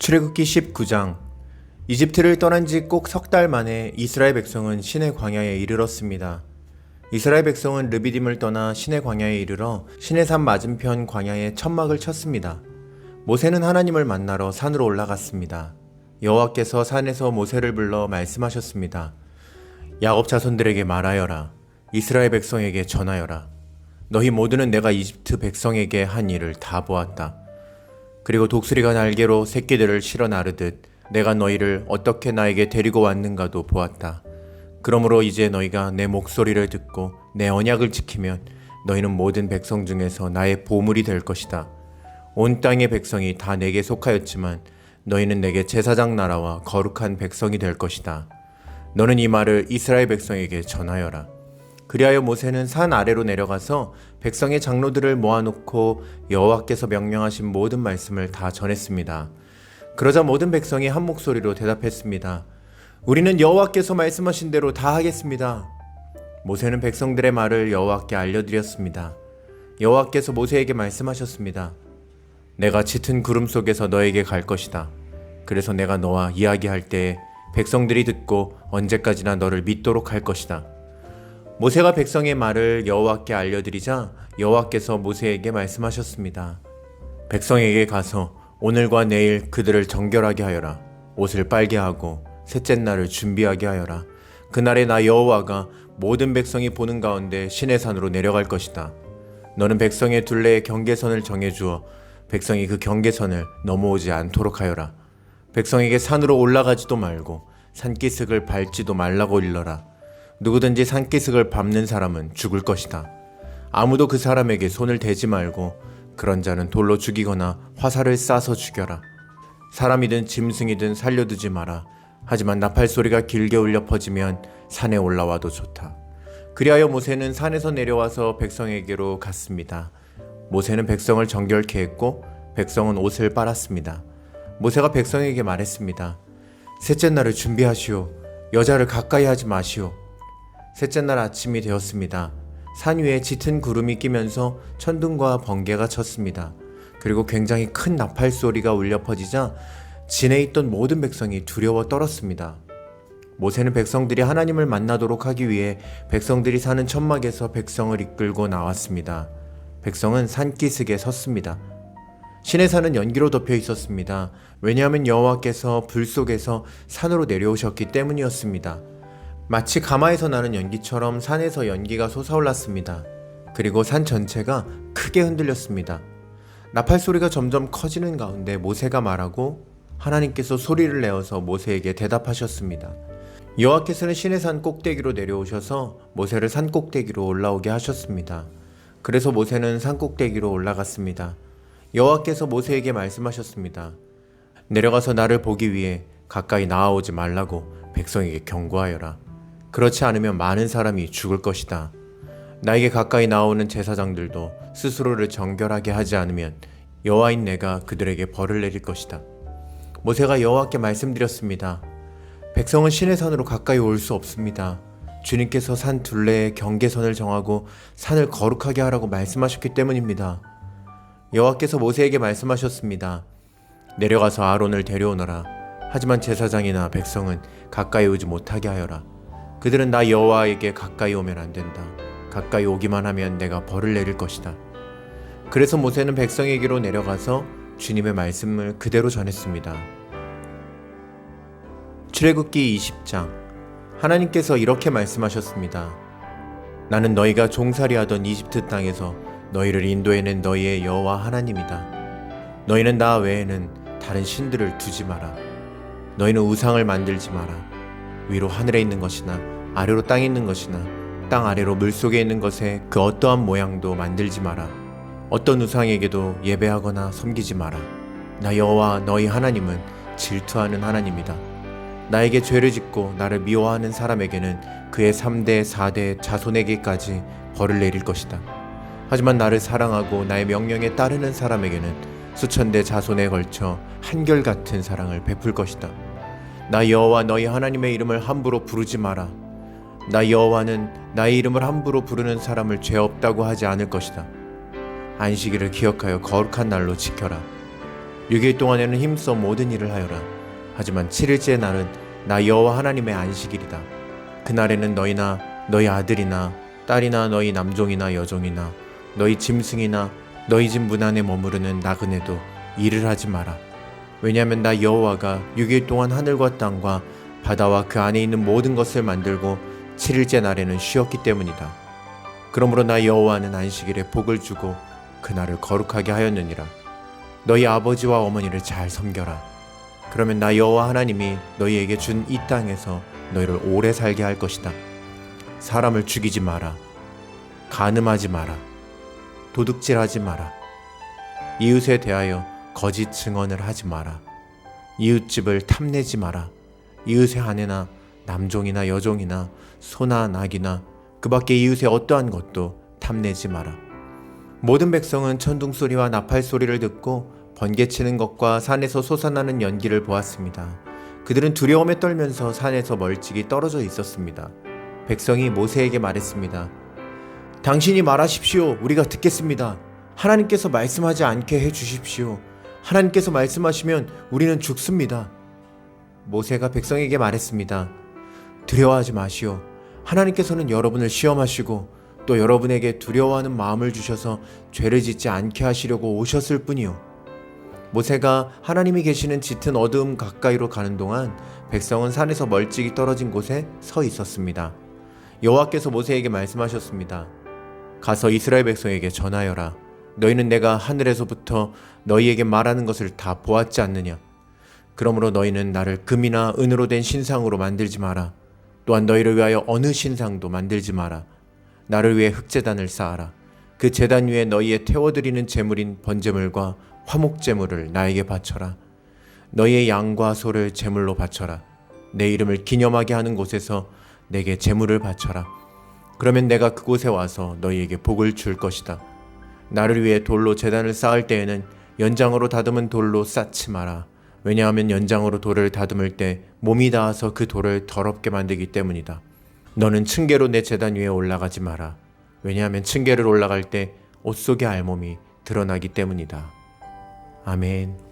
출애굽기 19장. 이집트를 떠난 지 꼭 석 달 만에 이스라엘 백성은 시내 광야에 이르렀습니다. 이스라엘 백성은 르비딤을 떠나 시내 광야에 이르러 시내산 맞은편 광야에 천막을 쳤습니다. 모세는 하나님을 만나러 산으로 올라갔습니다. 여호와께서 산에서 모세를 불러 말씀하셨습니다. 야곱 자손들에게 말하여라. 이스라엘 백성에게 전하여라. 너희 모두는 내가 이집트 백성에게 한 일을 다 보았다. 그리고 독수리가 날개로 새끼들을 실어 나르듯 내가 너희를 어떻게 나에게 데리고 왔는가도 보았다. 그러므로 이제 너희가 내 목소리를 듣고 내 언약을 지키면 너희는 모든 백성 중에서 나의 보물이 될 것이다. 온 땅의 백성이 다 내게 속하였지만 너희는 내게 제사장 나라와 거룩한 백성이 될 것이다. 너는 이 말을 이스라엘 백성에게 전하여라. 그리하여 모세는 산 아래로 내려가서 백성의 장로들을 모아놓고 여호와께서 명령하신 모든 말씀을 다 전했습니다. 그러자 모든 백성이 한 목소리로 대답했습니다. 우리는 여호와께서 말씀하신 대로 다 하겠습니다. 모세는 백성들의 말을 여호와께 알려드렸습니다. 여호와께서 모세에게 말씀하셨습니다. 내가 짙은 구름 속에서 너에게 갈 것이다. 그래서 내가 너와 이야기할 때에 백성들이 듣고 언제까지나 너를 믿도록 할 것이다. 모세가 백성의 말을 여호와께 알려드리자 여호와께서 모세에게 말씀하셨습니다. 백성에게 가서 오늘과 내일 그들을 정결하게 하여라. 옷을 빨게 하고 셋째 날을 준비하게 하여라. 그날에 나 여호와가 모든 백성이 보는 가운데 시내산으로 내려갈 것이다. 너는 백성의 둘레에 경계선을 정해주어 백성이 그 경계선을 넘어오지 않도록 하여라. 백성에게 산으로 올라가지도 말고 산기슭을 밟지도 말라고 일러라. 누구든지 산기슭을 밟는 사람은 죽을 것이다. 아무도 그 사람에게 손을 대지 말고 그런 자는 돌로 죽이거나 화살을 쏴서 죽여라. 사람이든 짐승이든 살려두지 마라. 하지만 나팔 소리가 길게 울려 퍼지면 산에 올라와도 좋다. 그리하여 모세는 산에서 내려와서 백성에게로 갔습니다. 모세는 백성을 정결케 했고 백성은 옷을 빨았습니다. 모세가 백성에게 말했습니다. 셋째 날을 준비하시오. 여자를 가까이 하지 마시오. 셋째 날 아침이 되었습니다. 산 위에 짙은 구름이 끼면서 천둥과 번개가 쳤습니다. 그리고 굉장히 큰 나팔 소리가 울려 퍼지자 진에 있던 모든 백성이 두려워 떨었습니다. 모세는 백성들이 하나님을 만나도록 하기 위해 백성들이 사는 천막에서 백성을 이끌고 나왔습니다. 백성은 산기슭에 섰습니다. 시내산은 연기로 덮여 있었습니다. 왜냐하면 여호와께서 불 속에서 산으로 내려오셨기 때문이었습니다. 마치 가마에서 나는 연기처럼 산에서 연기가 솟아올랐습니다. 그리고 산 전체가 크게 흔들렸습니다. 나팔 소리가 점점 커지는 가운데 모세가 말하고 하나님께서 소리를 내어서 모세에게 대답하셨습니다. 여호와께서는 시내산 꼭대기로 내려오셔서 모세를 산 꼭대기로 올라오게 하셨습니다. 그래서 모세는 산 꼭대기로 올라갔습니다. 여호와께서 모세에게 말씀하셨습니다. 내려가서 나를 보기 위해 가까이 나아오지 말라고 백성에게 경고하여라. 그렇지 않으면 많은 사람이 죽을 것이다. 나에게 가까이 나오는 제사장들도 스스로를 정결하게 하지 않으면 여호와인 내가 그들에게 벌을 내릴 것이다. 모세가 여호와께 말씀드렸습니다. 백성은 시내산으로 가까이 올 수 없습니다. 주님께서 산 둘레에 경계선을 정하고 산을 거룩하게 하라고 말씀하셨기 때문입니다. 여호와께서 모세에게 말씀하셨습니다. 내려가서 아론을 데려오너라. 하지만 제사장이나 백성은 가까이 오지 못하게 하여라. 그들은 나 여호와에게 가까이 오면 안 된다. 가까이 오기만 하면 내가 벌을 내릴 것이다. 그래서 모세는 백성에게로 내려가서 주님의 말씀을 그대로 전했습니다. 출애굽기 20장. 하나님께서 이렇게 말씀하셨습니다. 나는 너희가 종살이하던 이집트 땅에서 너희를 인도해낸 너희의 여호와 하나님이다. 너희는 나 외에는 다른 신들을 두지 마라. 너희는 우상을 만들지 마라. 위로 하늘에 있는 것이나 아래로 땅에 있는 것이나 땅 아래로 물속에 있는 것에 그 어떠한 모양도 만들지 마라. 어떤 우상에게도 예배하거나 섬기지 마라. 나 여호와 너희 하나님은 질투하는 하나님이다. 나에게 죄를 짓고 나를 미워하는 사람에게는 그의 3대 4대 자손에게까지 벌을 내릴 것이다. 하지만 나를 사랑하고 나의 명령에 따르는 사람에게는 수천 대 자손에 걸쳐 한결같은 사랑을 베풀 것이다. 나 여호와 너희 하나님의 이름을 함부로 부르지 마라. 나 여호와는 나의 이름을 함부로 부르는 사람을 죄 없다고 하지 않을 것이다. 안식일을 기억하여 거룩한 날로 지켜라. 6일 동안에는 힘써 모든 일을 하여라. 하지만 7일째 날은 나 여호와 하나님의 안식일이다. 그날에는 너희나 너희 아들이나 딸이나 너희 남종이나 여종이나 너희 짐승이나 너희 집 문 안에 머무르는 나그네도 일을 하지 마라. 왜냐하면 나 여호와가 6일 동안 하늘과 땅과 바다와 그 안에 있는 모든 것을 만들고 7일째 날에는 쉬었기 때문이다. 그러므로 나 여호와는 안식일에 복을 주고 그날을 거룩하게 하였느니라. 너희 아버지와 어머니를 잘 섬겨라. 그러면 나 여호와 하나님이 너희에게 준 이 땅에서 너희를 오래 살게 할 것이다. 사람을 죽이지 마라. 간음하지 마라. 도둑질하지 마라. 이웃에 대하여 거짓 증언을 하지 마라. 이웃집을 탐내지 마라. 이웃의 아내나 남종이나 여종이나 소나 낙이나 그 밖에 이웃의 어떠한 것도 탐내지 마라. 모든 백성은 천둥 소리와 나팔 소리를 듣고 번개치는 것과 산에서 솟아나는 연기를 보았습니다. 그들은 두려움에 떨면서 산에서 멀찍이 떨어져 있었습니다. 백성이 모세에게 말했습니다. 당신이 말하십시오. 우리가 듣겠습니다. 하나님께서 말씀하지 않게 해 주십시오. 하나님께서 말씀하시면 우리는 죽습니다. 모세가 백성에게 말했습니다. 두려워하지 마시오. 하나님께서는 여러분을 시험하시고 또 여러분에게 두려워하는 마음을 주셔서 죄를 짓지 않게 하시려고 오셨을 뿐이요. 모세가 하나님이 계시는 짙은 어두움 가까이로 가는 동안 백성은 산에서 멀찍이 떨어진 곳에 서 있었습니다. 여호와께서 모세에게 말씀하셨습니다. 가서 이스라엘 백성에게 전하여라. 너희는 내가 하늘에서부터 너희에게 말하는 것을 다 보았지 않느냐. 그러므로 너희는 나를 금이나 은으로 된 신상으로 만들지 마라. 또한 너희를 위하여 어느 신상도 만들지 마라. 나를 위해 흙제단을 쌓아라. 그 제단 위에 너희의 태워드리는 제물인 번제물과 화목제물을 나에게 바쳐라. 너희의 양과 소를 제물로 바쳐라. 내 이름을 기념하게 하는 곳에서 내게 제물을 바쳐라. 그러면 내가 그곳에 와서 너희에게 복을 줄 것이다. 나를 위해 돌로 제단을 쌓을 때에는 연장으로 다듬은 돌로 쌓지 마라. 왜냐하면 연장으로 돌을 다듬을 때 몸이 닿아서 그 돌을 더럽게 만들기 때문이다. 너는 층계로 내 제단 위에 올라가지 마라. 왜냐하면 층계를 올라갈 때 옷 속의 알몸이 드러나기 때문이다. 아멘.